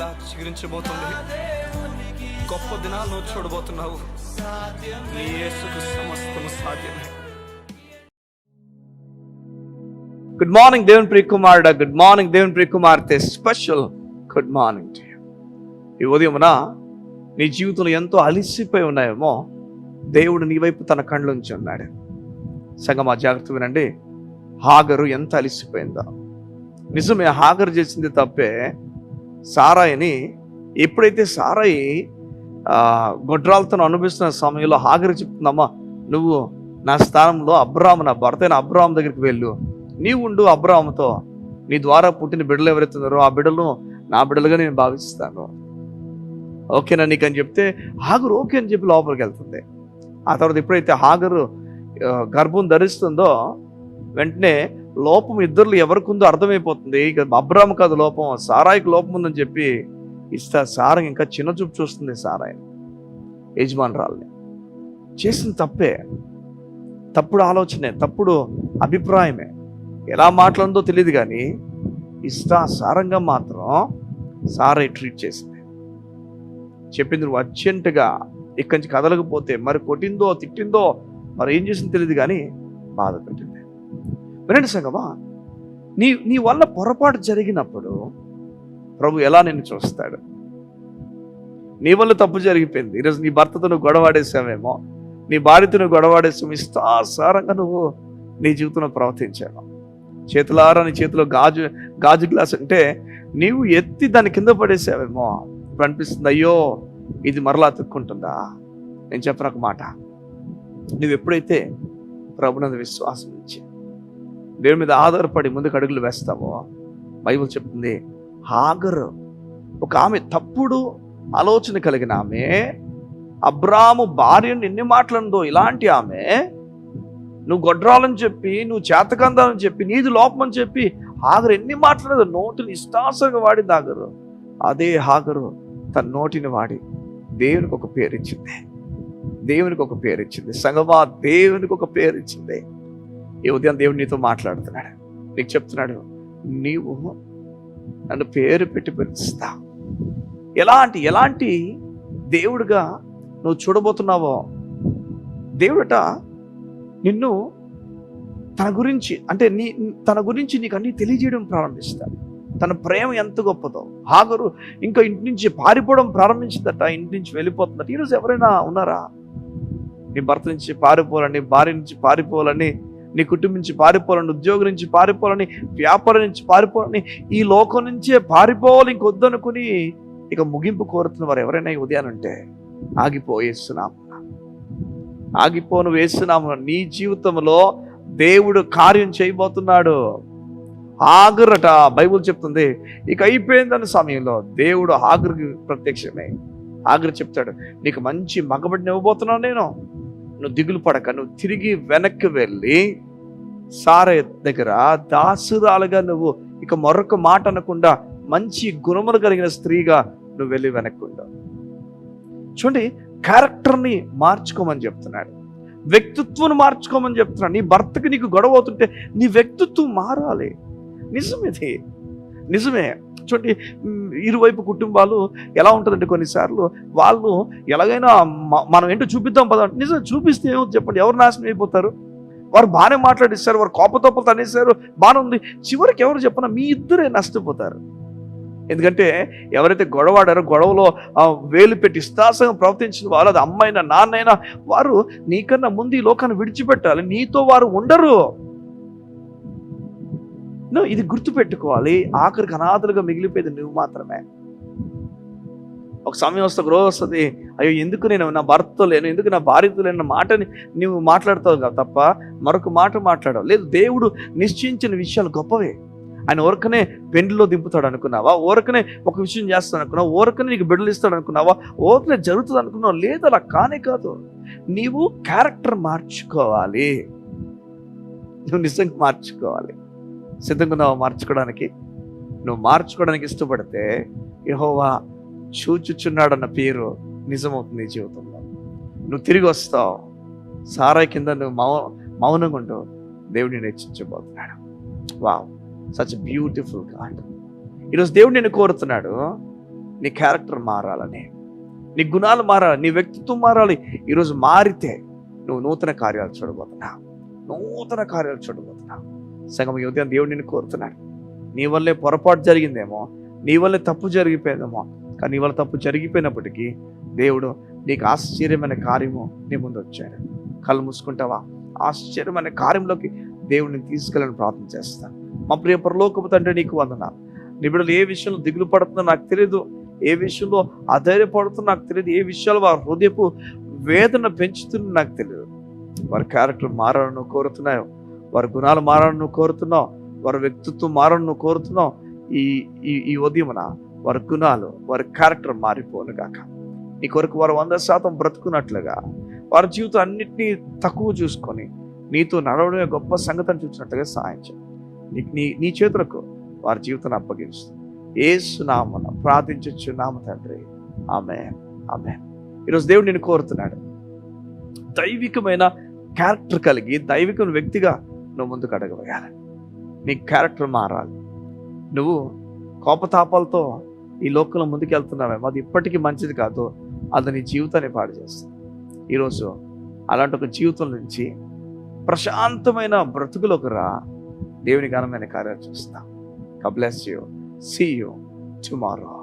మరలా చిగురించబోతుంది. గొప్ప దినాలను చూడబోతున్నావు. నీ యేసుకు సమస్తము సాధ్యమే. గుడ్ మార్నింగ్ దేవుని ప్రియ కుమారుడా, గుడ్ మార్నింగ్ దేవుని ప్రియ కుమార్తె, special good morning to you. ఈ ఉదయమున నీ జీవితంలో ఎంతో అలిసిపోయి ఉన్నాయేమో, దేవుడు నీ వైపు తన కళ్ళుంచి ఉన్నాడు. సంగమా జాగ్రత్త వినండి. హాగరు ఎంత అలిసిపోయిందో. నిజమే, హాగరు చేసింది తప్పే. సారాయిని ఎప్పుడైతే సారాయి గొడ్రాలతో అనుభవిస్తున్న సమయంలో హాగరు చెప్తుందమ్మా, నువ్వు నా స్థానంలో అబ్రాము, నా భర్త అయిన అబ్రాము దగ్గరికి వెళ్ళు, నీవు ఉండు అబ్రాముతో, నీ ద్వారా పుట్టిన బిడ్డలు ఎవరైతే ఉన్నారో ఆ బిడ్డలను నా బిడ్డలుగా నేను భావిస్తాను, ఓకేనా నీకు అని చెప్తే హాగరు ఓకే అని చెప్పి లోపలికి వెళ్తుంది. ఆ తర్వాత ఎప్పుడైతే హాగరు గర్భం ధరిస్తుందో వెంటనే లోపం ఇద్దరు ఎవరికి ఉందో అర్థమైపోతుంది. ఇక అబ్రాము కాదు లోపం, సారాయికి లోపం ఉందని చెప్పి సారా ఇంకా చిన్న చూపు చూస్తుంది. సారాయిని, యజమానురాల్ని. చేసిన తప్పే, తప్పుడు ఆలోచనే, తప్పుడు అభిప్రాయమే. ఎలా మాట్లాడిందో తెలియదు కానీ సారంగా మాత్రం సారాయి ట్రీట్ చేసింది. చెప్పింది, నువ్వు అర్జెంటుగా ఇక్కడి నుంచి కదలకపోతే, మరి కొట్టిందో తిట్టిందో మరి ఏం చేసిందో తెలియదు కానీ బాధ పెట్టింది. వినండి సంగమా, నీ వల్ల పొరపాటు జరిగినప్పుడు ప్రభు ఎలా నిన్ను చూస్తాడు? నీ వల్ల తప్పు జరిగిపోయింది. ఈరోజు నీ భర్తతో నువ్వు గొడవాడేసావేమో, నీ భార్యతో నువ్వు గొడవాడేసావు, ఇష్టాసారంగా నువ్వు నీ జీవితంలో ప్రవర్తించావు. చేతులారా నీ చేతిలో గాజు గ్లాస్ అంటే నీవు ఎత్తి దాని కింద పడేసావేమో. ఇప్పుడు అనిపిస్తుంది, అయ్యో ఇది మరలా అతుక్కుంటుందా? నేను చెప్పిన ఒక మాట, నువ్వు ఎప్పుడైతే ప్రభునందు విశ్వాసం ఇచ్చి దేవుని మీద ఆధారపడి ముందుకు అడుగులు వేస్తావో, బైబిల్ చెప్తుంది, హాగరు ఒక ఆమె తప్పుడు ఆలోచన కలిగిన ఆమె, అబ్రాము భార్యను ఎన్ని మాటలందో, ఇలాంటి ఆమె నువ్వు గొడ్రాలని చెప్పి, నువ్వు చేతకందాలని చెప్పి, నీది లోపం అని చెప్పి హాగరు ఎన్ని మాట్లాడదు, నోటిని ఇష్టాసంగా వాడింది హాగరు. అదే హాగరు తన నోటిని వాడి దేవునికి ఒక పేరు ఇచ్చింది. దేవునికి ఒక పేరు ఇచ్చింది. సంగమా, దేవునికి ఒక పేరు ఇచ్చింది. ఈ ఉదయం దేవుడు నీతో మాట్లాడుతున్నాడు, నీకు చెప్తున్నాడు, నీవు నన్ను పేరు పెట్టి పిలుస్తా. ఎలాంటి దేవుడుగా నువ్వు చూడబోతున్నావో, దేవుడట నిన్ను తన గురించి నీకు అన్నీ తెలియజేయడం ప్రారంభిస్తాడు. తన ప్రేమ ఎంత గొప్పదో. హాగరు ఇంకా ఇంటి నుంచి పారిపోవడం ప్రారంభించిందట, ఇంటి నుంచి వెళ్ళిపోతుందట. ఈరోజు ఎవరైనా ఉన్నారా? నీ భర్త నుంచి పారిపోవాలని, భార్య నుంచి పారిపోవాలని, నీ కుటుంబం నుంచి పారిపోవాలని, ఉద్యోగం నుంచి పారిపోవాలని, వ్యాపారం నుంచి పారిపోవాలని, ఈ లోకం నుంచే పారిపోవాలి ఇంకొద్దనుకుని ఇక ముగింపు కోరుతున్న వారు ఎవరైనా ఈ ఉదయాన్ని ఉంటే ఆగిపోను వేస్తున్నాము. నీ జీవితంలో దేవుడు కార్యం చేయబోతున్నాడు. హాగరట, బైబుల్ చెప్తుంది, ఇక అయిపోయిందన్న సమయంలో దేవుడు హాగరుకి ప్రత్యక్షమై హాగరు చెప్తాడు, నీకు మంచి మగబడిని ఇవ్వబోతున్నాను నేను, నువ్వు దిగులు పడక, నువ్వు తిరిగి వెనక్కి వెళ్ళి సారా దగ్గర దాసురాలుగా నువ్వు ఇక మరొక మాట అనకుండా మంచి గుణములు కలిగిన స్త్రీగా నువ్వు వెళ్ళి వెనక్కి ఉండవు. చూడండి, క్యారెక్టర్ని మార్చుకోమని చెప్తున్నాడు, వ్యక్తిత్వం మార్చుకోమని చెప్తున్నాడు. నీ భర్తకి నీకు గొడవ అవుతుంటే నీ వ్యక్తిత్వం మారాలి. నిజమే. చూడండి, ఇరువైపు కుటుంబాలు ఎలా ఉంటుందంటే కొన్నిసార్లు వాళ్ళు ఎలాగైనా మనం ఏంటో చూపిద్దాం పద, నిజం చూపిస్తే ఏమవుతుంది చెప్పండి? ఎవరు నాశనం అయిపోతారు? వారు బాగానే మాట్లాడిస్తారు, వారు కోపతోపలు అనేసారు, బాగానే ఉంది, చివరికి ఎవరు చెప్పినా మీ ఇద్దరే నష్టపోతారు. ఎందుకంటే ఎవరైతే గొడవాడారో, గొడవలో వేలు పెట్టి ఇష్టాసంగా ప్రవర్తించిన వాళ్ళు, అది అమ్మైనా నాన్నైనా, వారు నీకన్నా ముందు ఈ లోకాన్ని విడిచిపెట్టాలి, నీతో వారు ఉండరు. ఇది గుర్తుపెట్టుకోవాలి. ఆఖరికి అనాథలుగా మిగిలిపోయేది నువ్వు మాత్రమే. ఒక సమయం వస్తే, ఒక రోజు వస్తుంది, అయ్యో ఎందుకు నేను నా భర్తతో లేను, ఎందుకు నా భార్యతో లేని మాటని నువ్వు మాట్లాడతావు తప్ప మరొక మాట మాట్లాడవు. లేదు, దేవుడు నిశ్చయించిన విషయాలు గొప్పవే. ఆయన ఊరకనే పెండ్లిలో దింపుతాడు అనుకున్నావా? ఊరకనే ఒక విషయం చేస్తాడు అనుకున్నావా? ఊరకనే నీకు బిడ్డలు ఇస్తాడు అనుకున్నావా? ఊరకనే జరుగుతుంది అనుకున్నావా? లేదు, అలా కానే కాదు. నీవు క్యారెక్టర్ మార్చుకోవాలి, నువ్వు నిజంగా మార్చుకోవాలి. సిద్ధంగా ఉన్నావా మార్చుకోవడానికి? నువ్వు మార్చుకోవడానికి ఇష్టపడితే యెహోవా చూచుచున్నాడన్న పేరు నిజమవుతుంది నీ జీవితంలో. నువ్వు తిరిగి వస్తావు, సారాయి కింద నువ్వు మౌనంగా ఉంటూ దేవుడిని హెచ్చించబోతున్నాడు. Wow, such beautiful god. ఈరోజు దేవుడు నిన్ను కోరుతున్నాడు, నీ క్యారెక్టర్ మారాలని, నీ గుణాలు మారాలి, నీ వ్యక్తిత్వం మారాలి. ఈరోజు మారితే నువ్వు నూతన కార్యాలు చూడబోతున్నావు. సంగం ఈ ఉదయం దేవుడు నిన్ను కోరుతున్నాడు. నీ వల్లే పొరపాటు జరిగిందేమో, నీ వల్లే తప్పు జరిగిపోయిందేమో, కానీ నీ వల్ల తప్పు జరిగిపోయినప్పటికీ దేవుడు నీకు ఆశ్చర్యమైన కార్యము నీ ముందు వచ్చాడు. కళ్ళు మూసుకుంటావా? ఆశ్చర్యమైన కార్యంలోకి దేవుడిని తీసుకెళ్ళని ప్రార్థన చేస్తాను. మా ప్రియ పరలోకపు తండ్రి, నీకు వందనాలు. నీ బిడ్డలు ఏ విషయంలో దిగులు పడుతుందో నాకు తెలియదు, ఏ విషయంలో అధైర్యపడుతుందో నాకు తెలియదు, ఏ విషయాలు వారి హృదయపు వేదన పెంచుతుందో నాకు తెలియదు. వారి క్యారెక్టర్ మారాలని నువ్వు కోరుతున్నావు, వారి గుణాలు మారాలని నువ్వు కోరుతున్నావు, వారి వ్యక్తిత్వం మారాలని నువ్వు కోరుతున్నావు. ఈ ఉదయమున వారి గుణాలు, వారి క్యారెక్టర్ మారిపోను గాక. నీ కొరకు వారు 100% బ్రతుకున్నట్లుగా, వారి జీవితం అన్నిటినీ తక్కువ చూసుకొని నీతో నడవడమే గొప్ప సంగతిని చూసినట్లుగా సహాయం చేయి. నీ చేతులకు వారి జీవితాన్ని అప్పగిస్తూ యేసు నామమున ప్రార్థించుచున్నాము తండ్రి. ఆమేన్, ఆమేన్. ఈరోజు దేవుడు నిన్ను కోరుతున్నాడు. దైవికమైన క్యారెక్టర్ కలిగి దైవిక వ్యక్తిగా నువ్వు ముందుకు అడగవేయాలి. నీ క్యారెక్టర్ మారాలి. నువ్వు కోపతాపాలతో ఈ లోకంలో ముందుకు వెళ్తున్నావేమో, అది ఇప్పటికీ మంచిది కాదు. అది నీ జీవితాన్ని పాడు చేస్తుంది. ఈరోజు అలాంటి ఒక జీవితం నుంచి ప్రశాంతమైన బ్రతుకులోకి రా. దేవుని ఘనమైన కార్యాలు చూస్తాం. God bless you. See you tomorrow.